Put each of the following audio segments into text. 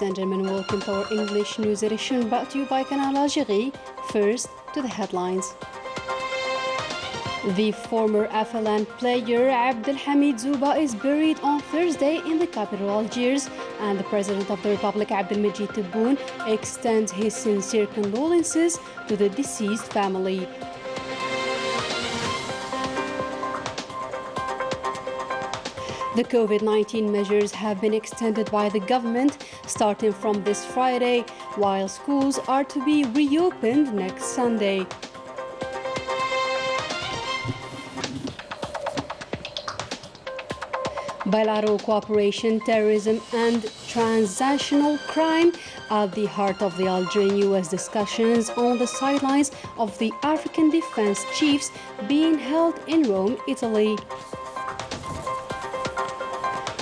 Ladies and gentlemen, welcome to our English news edition brought to you by Canal Algérie. First, to the headlines. The former FLN player Abdelhamid Zouba is buried on Thursday in the capital Algiers, and the President of the Republic Abdelmajid Tebboune extends his sincere condolences to the deceased family. The COVID-19 measures have been extended by the government starting from this Friday, while schools are to be reopened next Sunday. Bilateral cooperation, terrorism and transnational crime at the heart of the Algerian-US discussions on the sidelines of the African Defense Chiefs being held in Rome, Italy.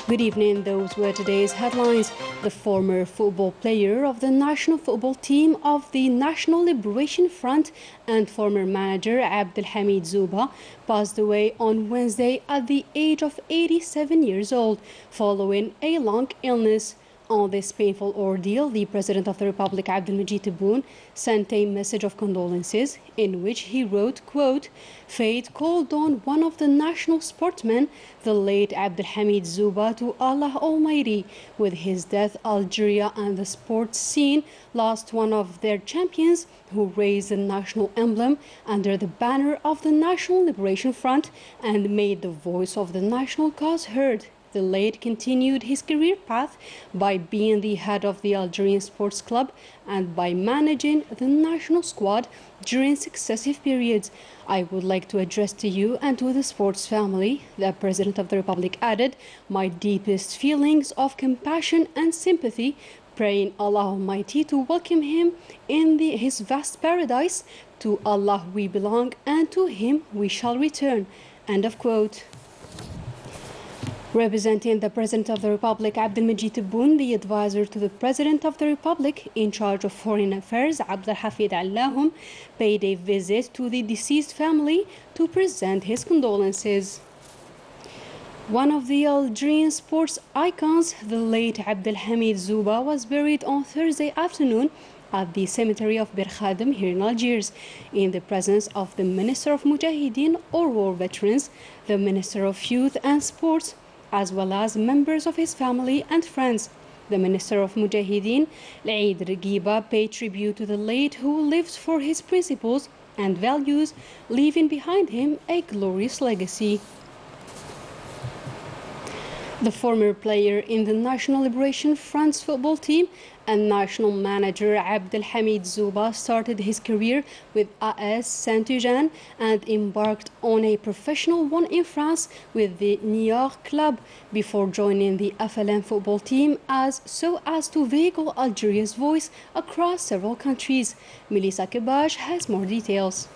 Good evening, those were today's headlines. The former football player of the national football team of the National Liberation Front and former manager Abdelhamid Zouba passed away on Wednesday at the age of 87 years old, following a long illness. On this painful ordeal, the President of the Republic, Abdelmajid Tebboune, sent a message of condolences in which he wrote, quote, "Fate called on one of the national sportsmen, the late Abdelhamid Zouba, to Allah Almighty. With his death, Algeria and the sports scene lost one of their champions who raised the national emblem under the banner of the National Liberation Front and made the voice of the national cause heard." The late continued his career path by being the head of the Algerian Sports Club and by managing the national squad during successive periods. "I would like to address to you and to the sports family," the President of the Republic added, "my deepest feelings of compassion and sympathy, praying Allah Almighty to welcome him in his vast paradise. To Allah we belong and to him we shall return." End of quote. Representing the President of the Republic, Abdelmajid Tebboune, the advisor to the President of the Republic in charge of Foreign Affairs, Abdelhafid Allahum, paid a visit to the deceased family to present his condolences. One of the Algerian sports icons, the late Abdelhamid Zouba, was buried on Thursday afternoon at the cemetery of Bir Khadem here in Algiers, in the presence of the Minister of Mujahideen or War Veterans, the Minister of Youth and Sports, as well as members of his family and friends. The Minister of Mujahideen, L'Eid Regiba, paid tribute to the late who lived for his principles and values, leaving behind him a glorious legacy. The former player in the National Liberation Front's football team and national manager Abdelhamid Zouba started his career with AS Saint-Eugène and embarked on a professional one in France with the Niort club before joining the FLN football team so as to vehicle Algeria's voice across several countries. Melissa Kebaj has more details.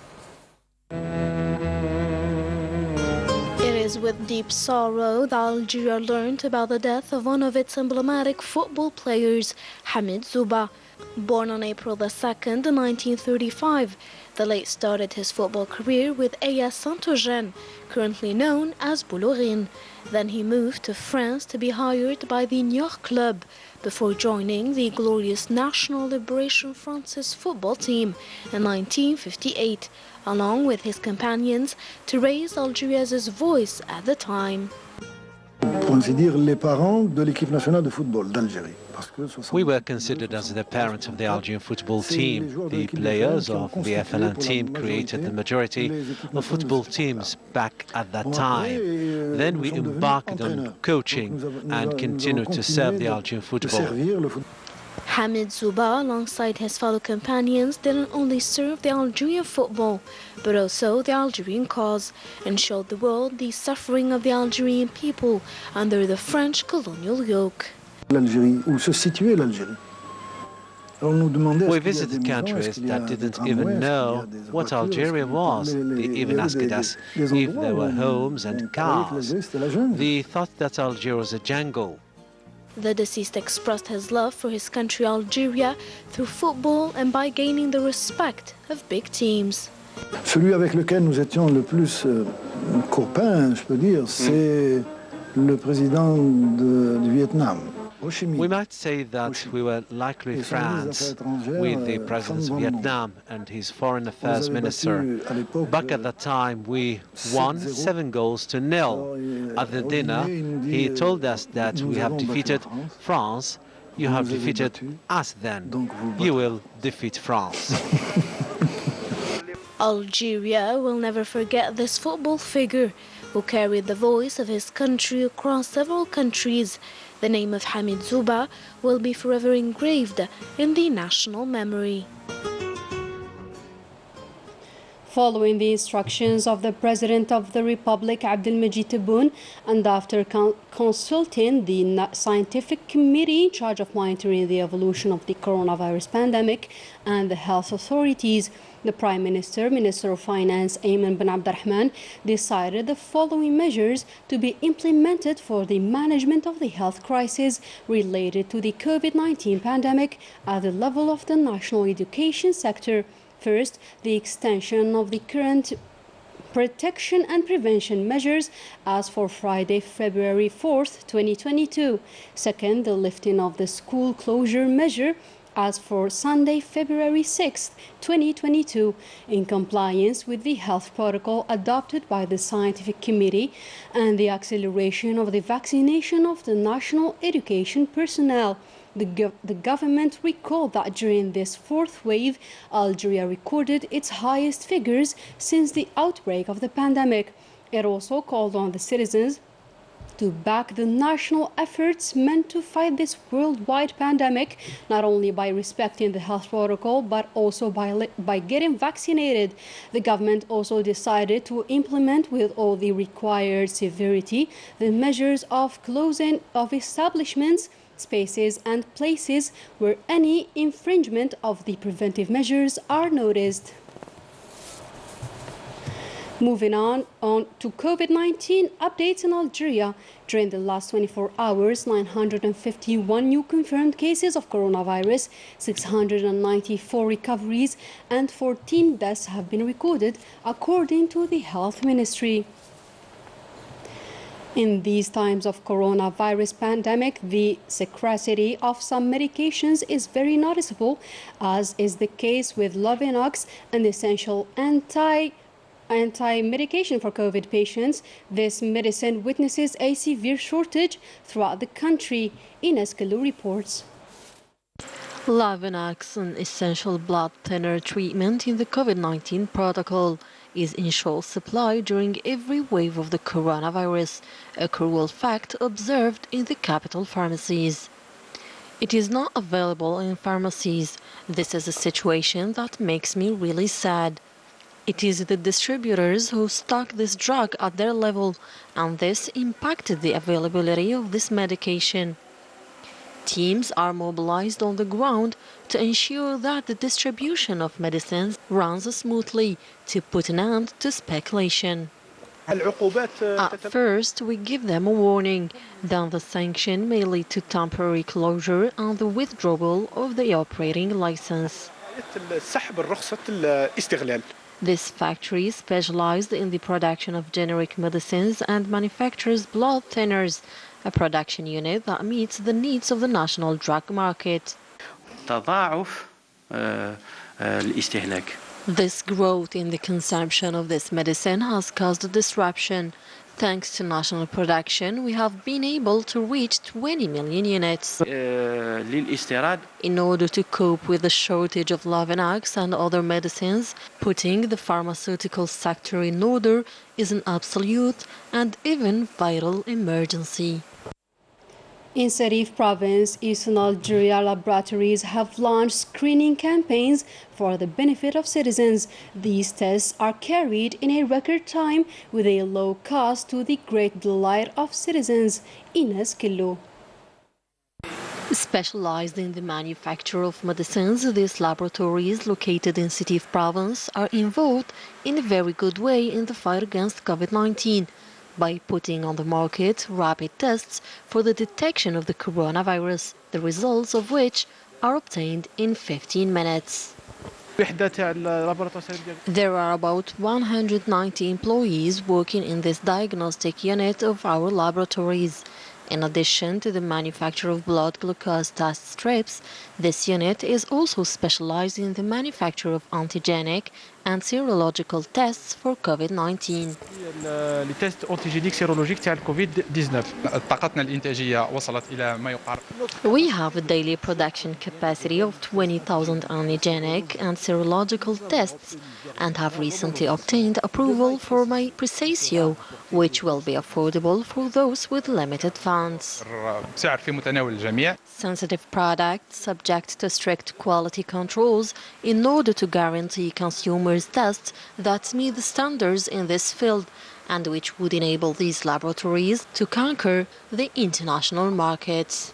It is with deep sorrow that Algeria learned about the death of one of its emblematic football players, Hamid Zouba. Born on April 2nd, 1935, the late started his football career with AS Saint-Eugène, currently known as Boulorine. Then he moved to France to be hired by the Niort club before joining the glorious National Liberation Front's football team in 1958, along with his companions, to raise Algeria's voice at the time. We were considered as the parents of the Algerian football team. The players of the FLN team created the majority of football teams back at that time. Then we embarked on coaching and continued to serve the Algerian football. Hamid Zouba, alongside his fellow companions, didn't only serve the Algerian football, but also the Algerian cause, and showed the world the suffering of the Algerian people under the French colonial yoke. We visited countries that didn't even know what Algeria was. They even asked us if there were homes and cars. They thought that Algeria was a jungle. The deceased expressed his love for his country Algeria through football and by gaining the respect of big teams. Celui avec lequel nous étions le plus copains, je peux dire, c'est le président du Vietnam. We might say that we were likely France with the President of Vietnam and his Foreign Affairs Minister. Back at that time, we won 7-0. At the dinner, he told us that we have defeated France. You have defeated us then. You will defeat France. Algeria will never forget this football figure who carried the voice of his country across several countries. The name of Hamid Zouba will be forever engraved in the national memory. Following the instructions of the President of the Republic, Abdelmajid Tebboune, and after consulting the scientific committee in charge of monitoring the evolution of the coronavirus pandemic and the health authorities, the Prime Minister, Minister of Finance, Ayman bin Abdurrahman, decided the following measures to be implemented for the management of the health crisis related to the COVID-19 pandemic at the level of the national education sector. First, the extension of the current protection and prevention measures as for Friday, February 4th, 2022. Second, the lifting of the school closure measure as for Sunday, February 6th, 2022, in compliance with the health protocol adopted by the Scientific Committee and the acceleration of the vaccination of the national education personnel. The government recalled that during this fourth wave, Algeria recorded its highest figures since the outbreak of the pandemic. It also called on the citizens to back the national efforts meant to fight this worldwide pandemic, not only by respecting the health protocol, but also by getting vaccinated. The government also decided to implement with all the required severity the measures of closing of establishments, spaces and places where any infringement of the preventive measures are noticed. Moving on to COVID-19 updates in Algeria. During the last 24 hours, 951 new confirmed cases of coronavirus, 694 recoveries, and 14 deaths have been recorded, according to the Health Ministry. In these times of coronavirus pandemic, the scarcity of some medications is very noticeable, as is the case with Lovenox, an essential anti-medication for COVID patients. This medicine witnesses a severe shortage throughout the country, Ines Kalou reports. Lovenox, an essential blood thinner treatment in the COVID-19 protocol, is in short supply during every wave of the coronavirus, a cruel fact observed in the capital pharmacies. It is not available in pharmacies. This is a situation that makes me really sad. It is the distributors who stock this drug at their level, and this impacted the availability of this medication. Teams are mobilized on the ground to ensure that the distribution of medicines runs smoothly to put an end to speculation. At first, we give them a warning, then the sanction may lead to temporary closure and the withdrawal of the operating license. This factory specialized in the production of generic medicines and manufactures blood thinners, a production unit that meets the needs of the national drug market. This growth in the consumption of this medicine has caused a disruption. Thanks to national production, we have been able to reach 20 million units. In order to cope with the shortage of Lovenox and other medicines, putting the pharmaceutical sector in order is an absolute and even vital emergency. In Serif province, Eastern Algeria laboratories have launched screening campaigns for the benefit of citizens. These tests are carried in a record time with a low cost to the great delight of citizens. Ines Kalou. Specialized in the manufacture of medicines, these laboratories located in Serif province are involved in a very good way in the fight against COVID-19. By putting on the market rapid tests for the detection of the coronavirus, the results of which are obtained in 15 minutes. There are about 190 employees working in this diagnostic unit of our laboratories. In addition to the manufacture of blood glucose test strips, this unit is also specialized in the manufacture of antigenic and serological tests for COVID-19. لتست أنتيجينيك سيرولوجيك تاع الكوفيد 19 طاقتنا الإنتاجية وصلت إلى ما يقارب. We have a daily production capacity of 20,000 antigenic and serological tests and have recently obtained approval for my Precisio, which will be affordable for those with limited funds. سعر في متناول الجميع. Sensitive products subject to strict quality controls in order to guarantee consumers tests that meet the standards in this field and which would enable these laboratories to conquer the international markets.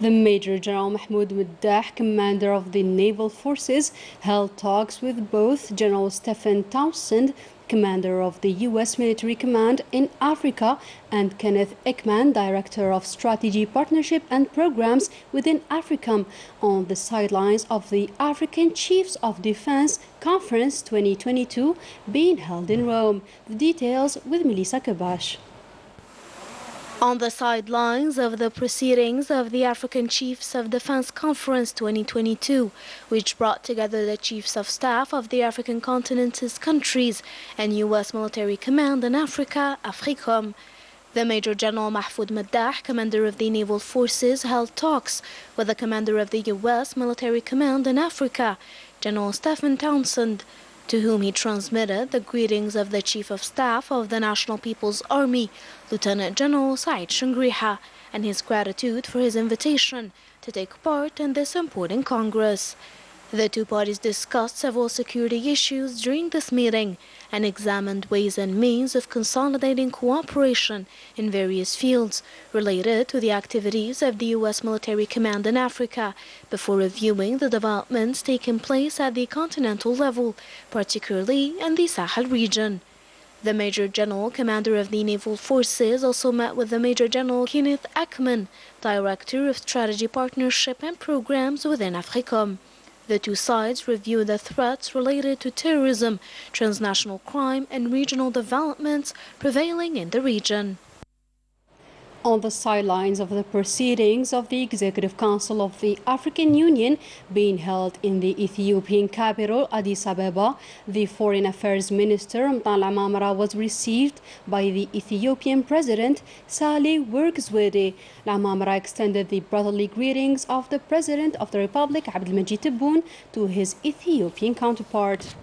The Major General Mahmoud Maddah, commander of the Naval Forces, held talks with both General Stephen Townsend, commander of the U.S. Military Command in Africa, and Kenneth Ekman, director of Strategy, Partnership and Programs within AFRICOM, on the sidelines of the African Chiefs of Defense Conference 2022 being held in Rome. The details with Melissa Kabash. On the sidelines of the proceedings of the African Chiefs of Defense Conference 2022, which brought together the Chiefs of Staff of the African continent's countries and U.S. Military Command in Africa, AFRICOM, the Major General Mahmoud Maddah, commander of the Naval Forces, held talks with the commander of the U.S. Military Command in Africa, General Stephen Townsend, to whom he transmitted the greetings of the Chief of Staff of the National People's Army, Lieutenant General Said Shangriha, and his gratitude for his invitation to take part in this important Congress. The two parties discussed several security issues during this meeting and examined ways and means of consolidating cooperation in various fields related to the activities of the U.S. Military Command in Africa before reviewing the developments taking place at the continental level, particularly in the Sahel region. The Major General, commander of the Naval Forces, also met with the Major General Kenneth Ekman, director of Strategy, Partnership and Programs within AFRICOM. The two sides reviewed the threats related to terrorism, transnational crime, and regional developments prevailing in the region. On the sidelines of the proceedings of the Executive Council of the African Union being held in the Ethiopian capital, Addis Ababa, the Foreign Affairs Minister, Mtal Amamra, was received by the Ethiopian President, Saleh Work Amamra extended the brotherly greetings of the President of the Republic, Abdelmajid Tebboune, to his Ethiopian counterpart.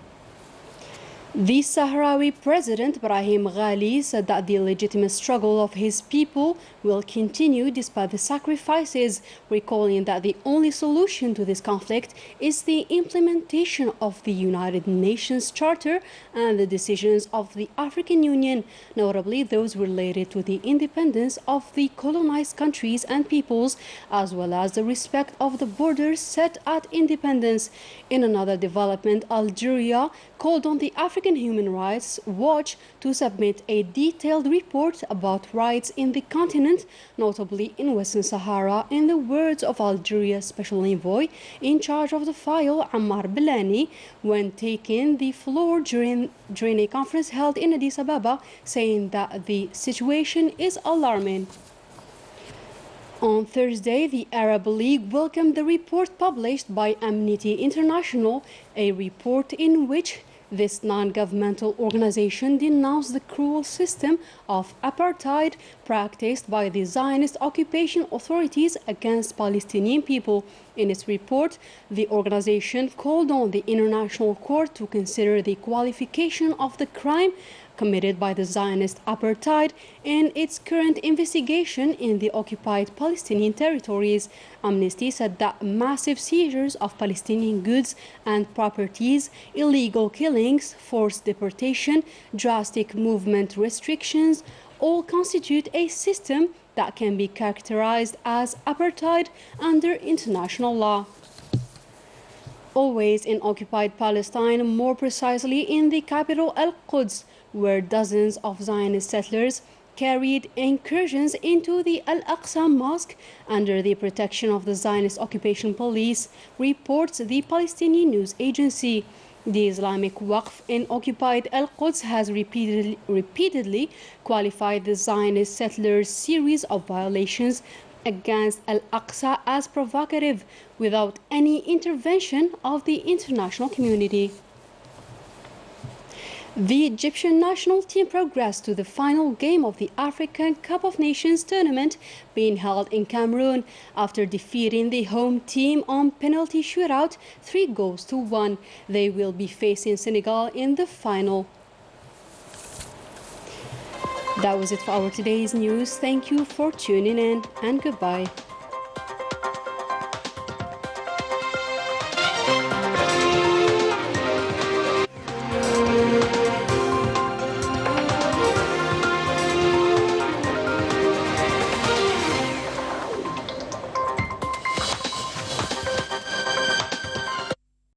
The Sahrawi President Brahim Ghali said that the legitimate struggle of his people will continue despite the sacrifices, recalling that the only solution to this conflict is the implementation of the United Nations Charter and the decisions of the African Union, notably those related to the independence of the colonized countries and peoples, as well as the respect of the borders set at independence. In another development, Algeria called on the African Human Rights Watch to submit a detailed report about rights in the continent, notably in Western Sahara, in the words of Algeria's Special Envoy in charge of the file, Ammar Belani, when taking the floor during a conference held in Addis Ababa, saying that the situation is alarming. On Thursday, the Arab League welcomed the report published by Amnesty International, a report in which this non-governmental organization denounced the cruel system of apartheid practiced by the Zionist occupation authorities against Palestinian people. In its report, the organization called on the International Court to consider the qualification of the crime committed by the Zionist apartheid in its current investigation in the occupied Palestinian territories. Amnesty said that massive seizures of Palestinian goods and properties, illegal killings, forced deportation, drastic movement restrictions all constitute a system that can be characterized as apartheid under international law. Always in occupied Palestine, more precisely in the capital Al-Quds, where dozens of Zionist settlers carried incursions into the Al-Aqsa Mosque under the protection of the Zionist occupation police, reports the Palestinian news agency. The Islamic Waqf in occupied Al-Quds has repeatedly qualified the Zionist settlers' series of violations against Al-Aqsa as provocative without any intervention of the international community. The Egyptian national team progressed to the final game of the African Cup of Nations tournament being held in Cameroon after defeating the home team on penalty shootout 3-1. They will be facing Senegal in the final. That was it for our today's news. Thank you for tuning in and goodbye.